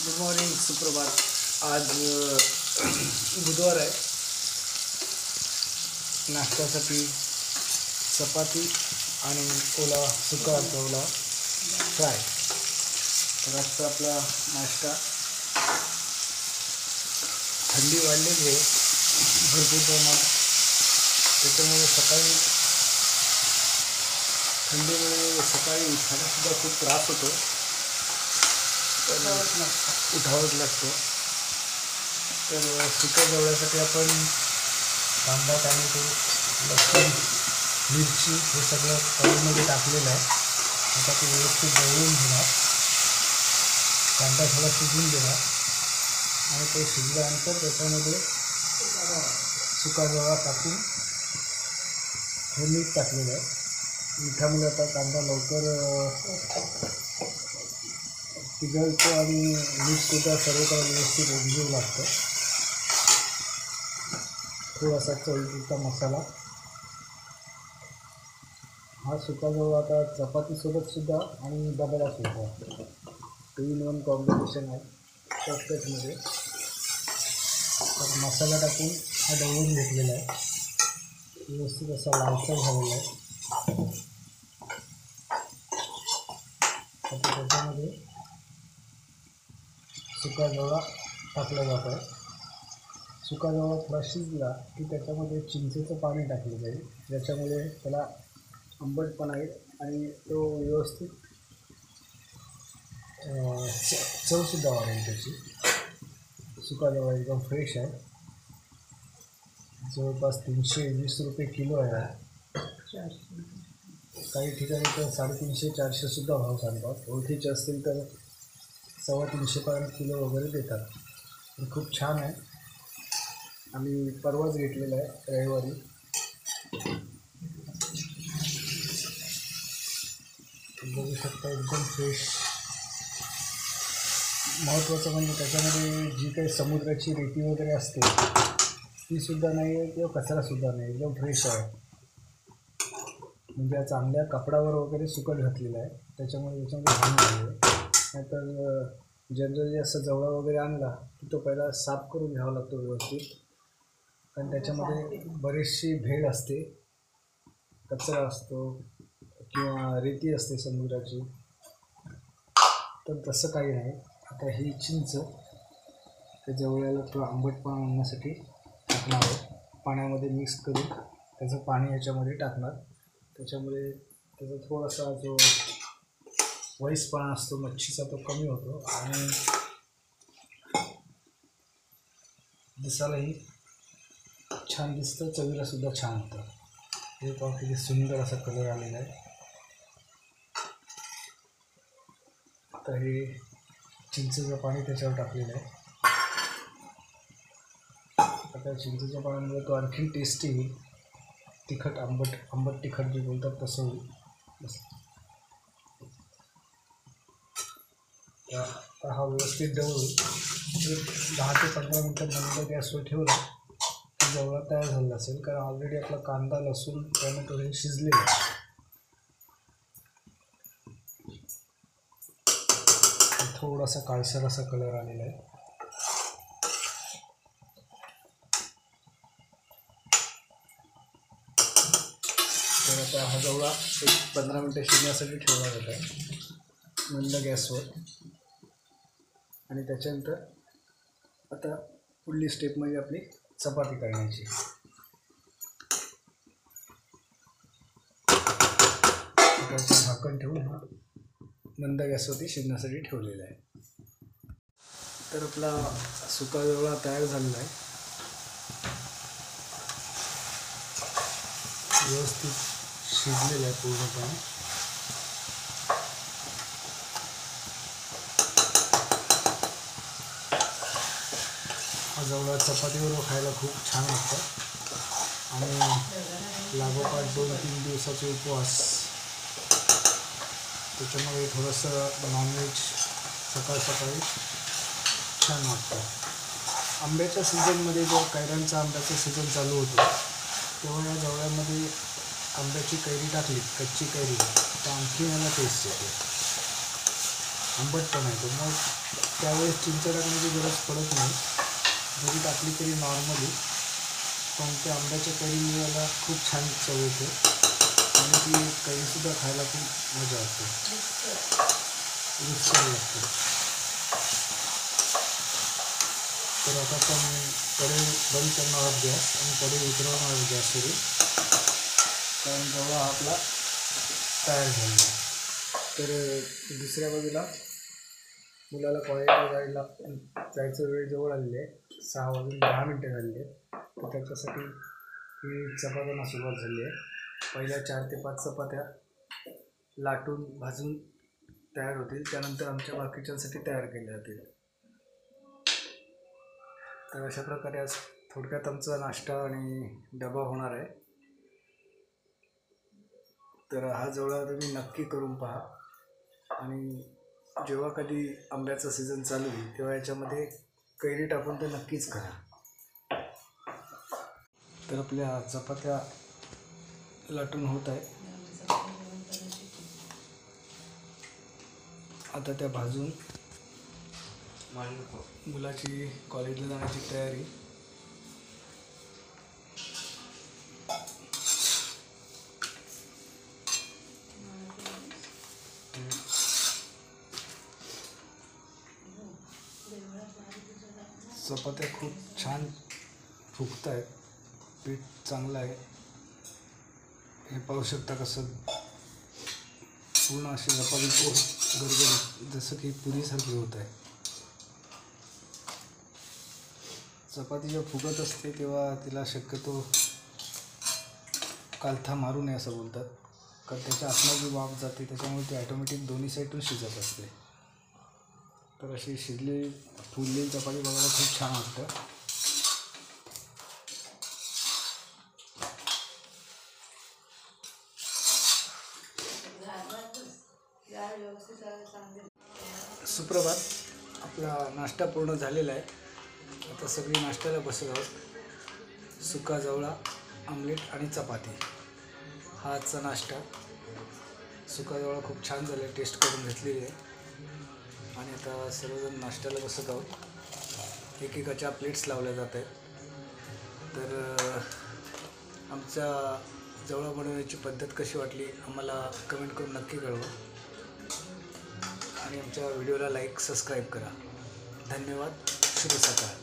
Good morning, सुप्रभात. आज बुधवार आहे. नाश्त्यासाठी चपाती आणि सुका गवला फ्राय. तर आजचा आपला नाश्ता. थंडी वाढलेली आहे भरपूर प्रमाणात, त्याच्यामुळे थंडीमुळे सकाळी उठायलासुद्धा खूप त्रास होतो. उठावंच लागतं. तर सुक्या गवळ्यासाठी आपण कांदा, टॅमॅटो, लसूण, मिरची हे सगळं कढईमध्ये टाकलेलं आहे. आता ते व्यवस्थित ढवळून घेणार. कांदा थोडा शिजून देणार आणि तो शिजल्यानंतर त्याच्यामध्ये सुका गवळा टाकून हे मीठ टाकलेलं आहे. मिठामुळे आता कांदा लवकर पिघळतो आणि मीठसुद्धा सर्वत्र व्यवस्थित उमजू लागतं. थोडासा चवीपुरता मसाला. हा सुका गवळा आता चपातीसोबतसुद्धा आणि डबऱ्यासुद्धा 2-in-1 कॉम्बिनेशन आहे शॉर्टकटमध्ये. तर मसाला टाकून हा ढवळून घेतलेला आहे. व्यवस्थित असा लालसर झालेला आहे. आता त्याच्यामध्ये सुका गवळा टाकला जातो आहे. सुका गवळा थोडा शिजला की त्याच्यामध्ये चिंचेचं पाणी टाकलं जाईल, ज्याच्यामुळे त्याला आंबटपणा येईल आणि तो व्यवस्थित चवसुद्धा वाढेल त्याची. सुका गवळा एकदम फ्रेश आहे. जवळपास 320 रुपये किलो आहे. काही ठिकाणी तर 350-400सुद्धा भाव सांगतात. ओळखीचे असतील तर 350 किलो वगैरे देतात. खूप छान आहे. आम्ही परवाच घेतलेलं आहे रविवारी. बघू शकता एकदम फ्रेश. महत्त्वाचं म्हणजे त्याच्यामध्ये जी काही समुद्राची रेती वगैरे असते तीसुद्धा नाही आहे किंवा कचरासुद्धा नाही. एकदम फ्रेश आहे. म्हणजे चांगल्या कपडावर वगैरे सुकत घातलेलं आहे, त्याच्यामुळे याच्यामध्ये घाण झाली आहे. नाहीतर जनरली असं जवळा वगैरे आणला की तो पहिला साफ करून घ्यावा लागतो व्यवस्थित, कारण त्याच्यामध्ये बरीचशी भेळ असते, कचरा असतो किंवा रेती असते समुद्राची. तर तसं काही नाही. आता ही चिंच त्या जवळ्याला थोडं आंबटपणा आणण्यासाठी टाकणार आहे. पाण्यामध्ये मिक्स करून त्याचं पाणी ह्याच्यामध्ये टाकणार. त्याच्यामुळे त्याचा थोडासा जो वैसपणा असतो मच्छीचा तो कमी होतो आणि दिसायलाही छान दिसतं, चवीलासुद्धा छान होतं. हे पाहून किती सुंदर असा कलर आलेला आहे. आता हे चिंचेचं पाणी त्याच्यावर टाकलेलं आहे. आता चिंचेच्या पाण्यामुळे तो आणखी टेस्टी होईल. तिखट आंबट तिखट जे बोलतात तसं होईल. हा व्यवस्थित ढवळून 10 ते 15 मिनटं मंद गॅसवर ठेवला की जवळा तयार झाला असेल, कारण ऑलरेडी आपला कांदा, लसूण, टोमॅटो हे शिजलेलं आहे. थोडासा काळसर असा कलर आलेला आहे. तर आता हा जवळा 15 मिनटं शिजण्यासाठी ठेवला जात आहे मंद गॅसवर. आणि त्याच्यानंतर आता पुढली स्टेप म्हणजे आपली चपाती करण्याची. त्याचं झाकण ठेवून हा मंद गॅसवरती शिजण्यासाठी ठेवलेला आहे. तर आपला सुका गवळा तयार झालेला आहे. व्यवस्थित शिजलेला आहे पूर्णपणे. हा जवळा चपातीबरोबर खायला खूप छान वाटतं आणि लागोपाठ 2-3 दिवसाचे उपवास, त्याच्यामुळे थोडंसं नॉनव्हेज सकाळी छान वाटतं. आंब्याच्या सीझनमध्ये जो कैऱ्यांचा आंब्याचा सीझन चालू होतो तेव्हा या जवळ्यामध्ये आंब्याची कैरी टाकली, कच्ची कैरी, तर आणखी याला टेस्ट येते, आंबटपणा येतो. मग त्यावेळेस चिंच टाकण्याची गरज पडत नाही, जरी टाकली तरी नॉर्मली, पण त्या आंब्याच्या कैरीला खूप छान चव येते आणि ती कैरीसुद्धा खायला खूप मजा वाटते, रुचकर लागते. तर आता आपण कढई बंद करणार आहोत गॅस आणि कढई उतरवणार आहोत गॅसवरून, कारण जवळ आपला तयार झालेला आहे. तर दुसऱ्या बाजूला मुलाला कॉलेजला जायचं वेळ जवळ आलेली आहे, 6:10 झालेली आहे. तर त्याच्यासाठी ही चपात्यांना सुरुवात झाली आहे. पहिल्या 4 ते 5 चपात्या लाटून भाजून तयार होतील, त्यानंतर आमच्या बाकीच्यांसाठी तयार केल्या जातील. तर अशा प्रकारे आज थोडक्यात आमचा नाश्ता आणि डबा होणार आहे. तर हा जवळा तुम्ही नक्की करून पहा आणि जेव्हा कधी आंब्याचा सीझन चालू होईल तेव्हा याच्यामध्ये कैरी टाकून ते नक्कीच करा. तर आपल्या चपात्या लाटून होत आहे, आता त्या भाजून मुलाची कॉलेजला जाण्याची तयारी. चपात्या खूप छान फुगत आहेत, पीठ चांगलं आहे, हे पाहू शकता कसं पूर्ण अशी चपाती गरगरीत जसं की पुरीसारखी होत आहे. चपाती जेव्हा फुगत असते तेव्हा तिला शक्यतो कालथा मारू नये असं बोलतात, कारण त्याच्या आतमध्ये जी वाफ जाते त्याच्यामुळे ती ॲटोमॅटिक दोन्ही साईडून शिजत असते. तर अशी शिजलेली फुललेली चपाती बघायला खूप छान वाटतं. सुप्रभात. आपला नाश्ता पूर्ण झालेला आहे, आता सगळी नाश्त्याला बसत आहोत. सुका जवळा, आमलेट आणि चपाती हा आजचा नाश्ता. सुका जवळा खूप छान झाला, टेस्ट करून घेतलेली आहे आणि आता सर्वजण नाश्त्याला बसत आहोत. एकेकाच्या प्लेट्स लावल्या जात आहेत. तर आमच्या जवळा बनवण्याची पद्धत कशी वाटली आम्हाला कमेंट करून नक्की कळवा आणि आमच्या व्हिडिओला लाईक सबस्क्राईब करा. धन्यवाद. शुभ सकाळ.